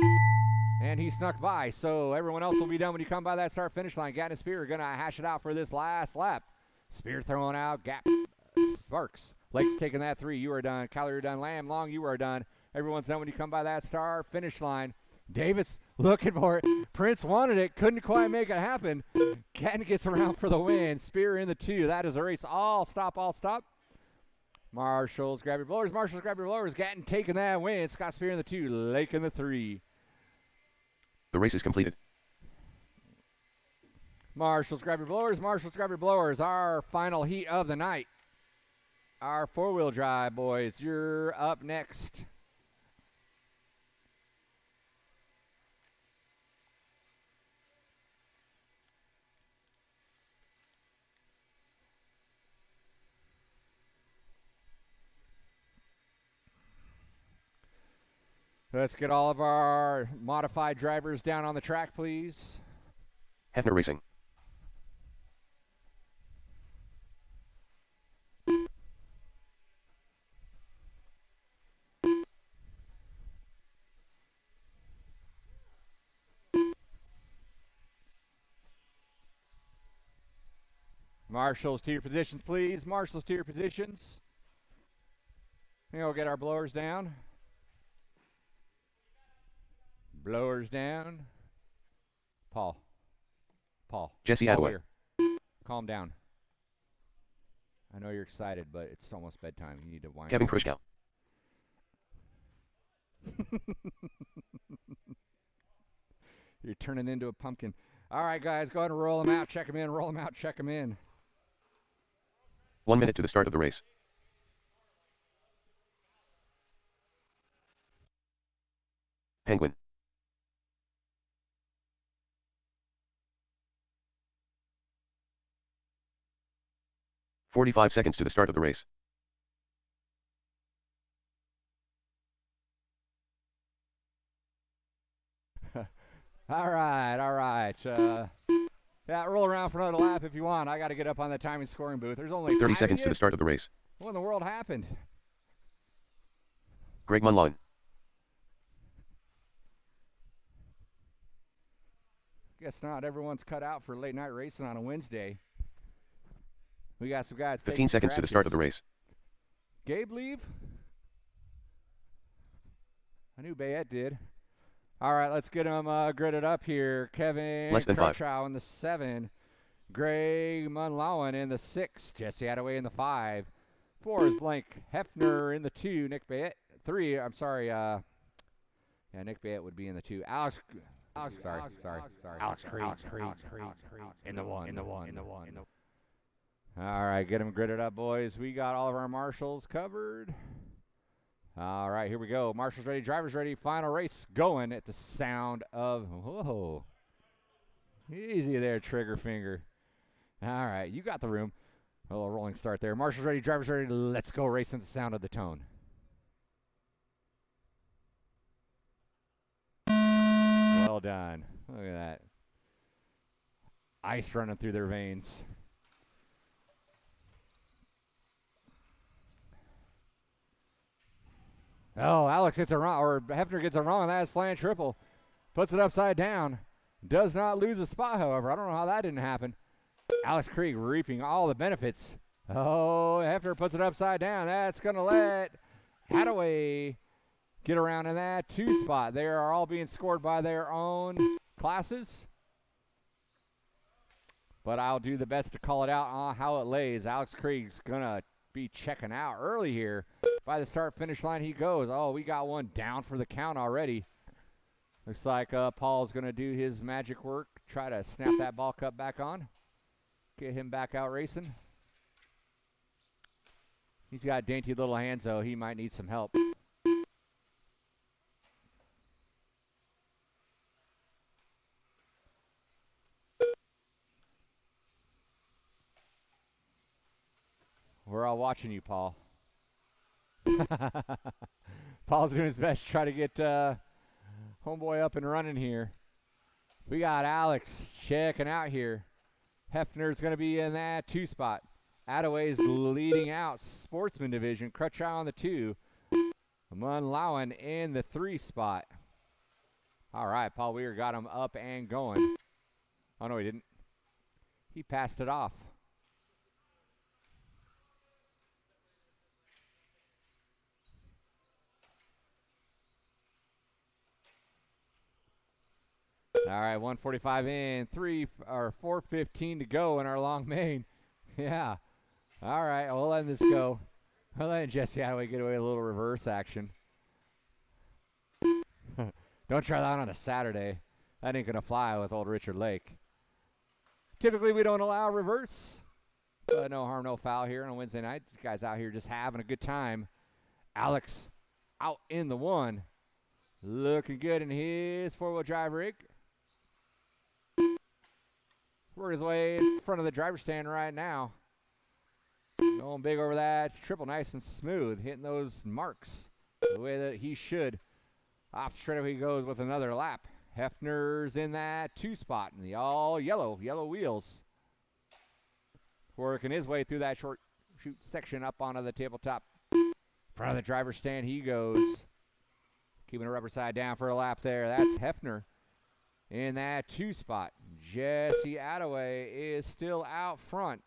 And he snuck by, so everyone else will be done when you come by that start-finish line. Gatton and Spear are going to hash it out for this last lap. Spear throwing out, Gap, Sparks. Lake's taking that 3. You are done. Kyler, you're done. Lamb, Long, you are done. Everyone's done when you come by that start-finish line. Davis looking for it. Prince wanted it. Couldn't quite make it happen. Gatton gets around for the win. Spear in the 2. That is a race. All stop, all stop. Marshalls, grab your blowers. Marshalls, grab your blowers. Gatton taking that win. Scott Spear in the 2. Lake in the 3. The race is completed. Marshalls, grab your blowers. Marshalls, grab your blowers. Our final heat of the night. Our 4-wheel drive, boys. You're up next. Let's get all of our modified drivers down on the track, please. Hefner Racing. Marshals to your positions, please. Marshals to your positions. We'll get our blowers down. Blowers down. Paul. Jesse Paul Attaway. Weir. Calm down. I know you're excited, but it's almost bedtime. You need to wind Kevin down. Krischkow. You're turning into a pumpkin. All right, guys, go ahead and roll them out. Check them in. Roll them out. Check them in. 1 minute to the start of the race. Penguin. "45 seconds to the start of the race. All right. Yeah, roll around for another lap if you want. I got to get up on the timing scoring booth. There's only 30 5 seconds of to you? the start of the race. What in the world happened? Greg Munlaun. Guess not. Everyone's cut out for late night racing on a Wednesday. We got some guys. 15 seconds to the start of the race. Gabe leave? I knew Bayette did. All right, let's get them gridded up here. Kevin Less than 5. Crutchow in the 7. Greg Munlauen in the 6. Jesse Attaway in the 5. 4 is Blank Hefner in the 2. Nick Bayette. 3, I'm sorry. Yeah, Nick Bayette would be in the 2. Alex Creed in the 1. All right, get them gridded up, boys. We got all of our marshals covered. All right, here we go. Marshals ready, drivers ready. Final race going at the sound of, whoa. Easy there, trigger finger. All right, you got the room. A little rolling start there. Marshall's ready, driver's ready. Let's go racing the sound of the tone. Well done. Look at that. Ice running through their veins. Oh, Alex gets it wrong, or Hefner gets it wrong on that slant triple. Puts it upside down. Does not lose a spot, however. I don't know how that didn't happen. Alex Krieg reaping all the benefits. Oh, Hefner puts it upside down. That's going to let Hadaway get around in that 2 spot. They are all being scored by their own classes. But I'll do the best to call it out on how it lays. Alex Krieg's going to be checking out early here. By the start-finish line he goes. Oh, we got one down for the count already. Looks like Paul's going to do his magic work. Try to snap that ball cup back on. Get him back out racing. He's got dainty little hands, though. He might need some help. We're all watching you, Paul. Paul's doing his best to try to get homeboy up and running here. We got Alex checking out here. Hefner's going to be in that 2 spot. Attaway's leading out sportsman division. Crutchow on the 2. Munlauen in the 3 spot. All right, Paul Weir got him up and going. Oh, no, he didn't. He passed it off. All right, 145 in, 4:15 to go in our long main. Yeah. All right, we'll let this go. We'll let Jesse Attaway get away with a little reverse action. Don't try that on a Saturday. That ain't going to fly with old Richard Lake. Typically, we don't allow reverse. But no harm, no foul here on a Wednesday night. This guy's out here just having a good time. Alex out in the 1. Looking good in his 4-wheel drive rig. Working his way in front of the driver's stand right now. Going big over that triple, nice and smooth. Hitting those marks the way that he should. Off the straightaway he goes with another lap. Hefner's in that 2 spot in the all yellow wheels. Working his way through that short shoot section up onto the tabletop. Front of the driver's stand he goes. Keeping the rubber side down for a lap there. That's Hefner in that 2 spot. Jesse Attaway is still out front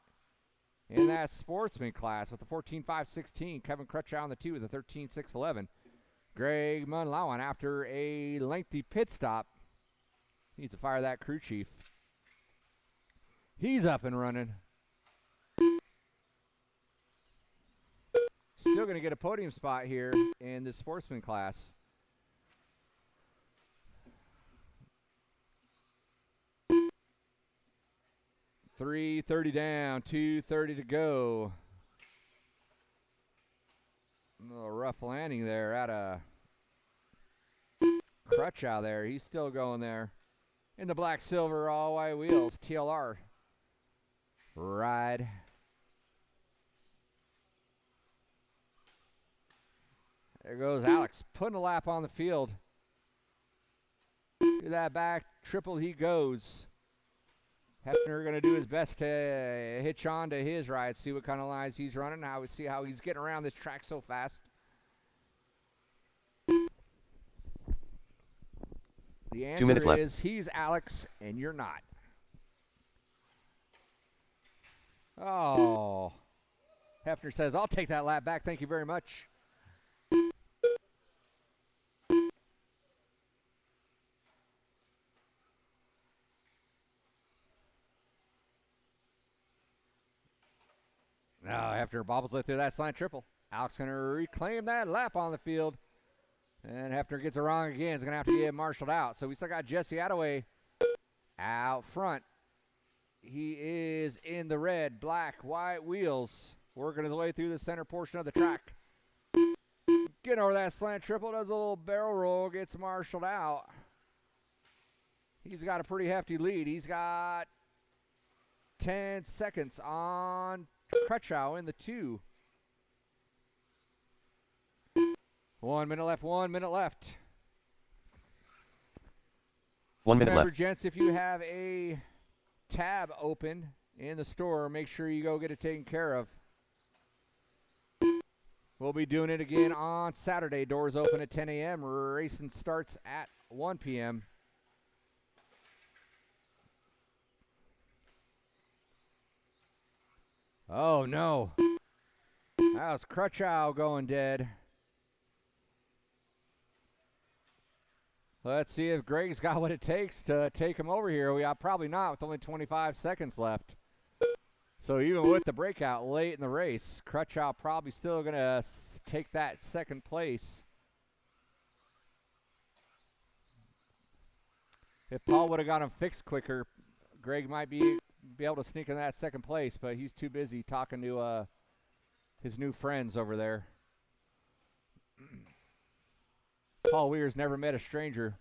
in that sportsman class with the 14.516. Kevin Crutchow on the 2 with the 13.611. Greg Munlauen, after a lengthy pit stop, needs to fire that crew chief. He's up and running. Still going to get a podium spot here in the sportsman class. $3:30 down, $2:30 to go. A little rough landing there at a Crutchow there. He's still going there. In the black, silver, all white wheels. TLR ride. There goes Alex, putting a lap on the field. Do that back triple, he goes. Hefner going to do his best to hitch on to his ride, see what kind of lines he's running. Now we see how he's getting around this track so fast. The answer 2 minutes left. is he's Alex and you're not. Oh. Hefner says, I'll take that lap back. Thank you very much. Now, after bobbles it through that slant triple, Alex going to reclaim that lap on the field. And Hefner gets it wrong again. He's going to have to get marshaled out. So we still got Jesse Attaway out front. He is in the red, black, white wheels, working his way through the center portion of the track. Getting over that slant triple, does a little barrel roll, gets marshaled out. He's got a pretty hefty lead. He's got 10 seconds on Crutchow in the 2. 1 minute left, 1 minute left. 1 minute Remember, left. gents, if you have a tab open in the store, make sure you go get it taken care of. We'll be doing it again on Saturday. Doors open at 10 a.m. Racing starts at 1 p.m. Oh, no. That was Crutchow going dead. Let's see if Greg's got what it takes to take him over here. We are probably not with only 25 seconds left. So even with the breakout late in the race, Crutchow probably still going to take that second place. If Paul would have got him fixed quicker, Greg might be able to sneak in that second place, but he's too busy talking to his new friends over there. Paul Weir's never met a stranger.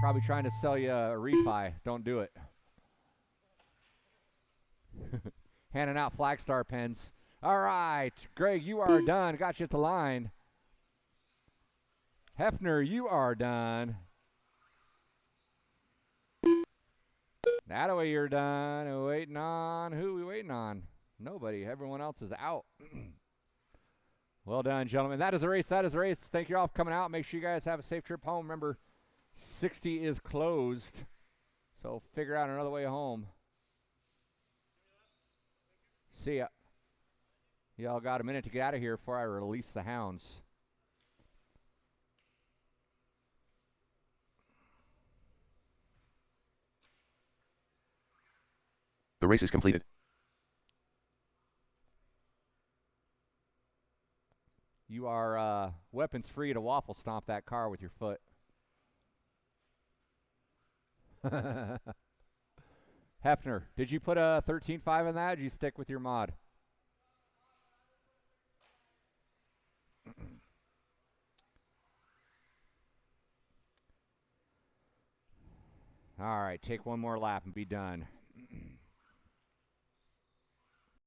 Probably trying to sell you a refi. Don't do it. Handing out Flagstar pens. All right, Greg, you are done. Got you at the line. Hefner, you are done. That way you're done. We're waiting on. Who are we waiting on? Nobody. Everyone else is out. Well done, gentlemen. That is a race. That is a race. Thank you all for coming out. Make sure you guys have a safe trip home. Remember, 60 is closed, so figure out another way home. See ya. Y'all got a minute to get out of here before I release the hounds. The race is completed. You are weapons free to waffle stomp that car with your foot. Hefner, did you put a 13.5 in that? Or did you stick with your mod? All right, take one more lap and be done.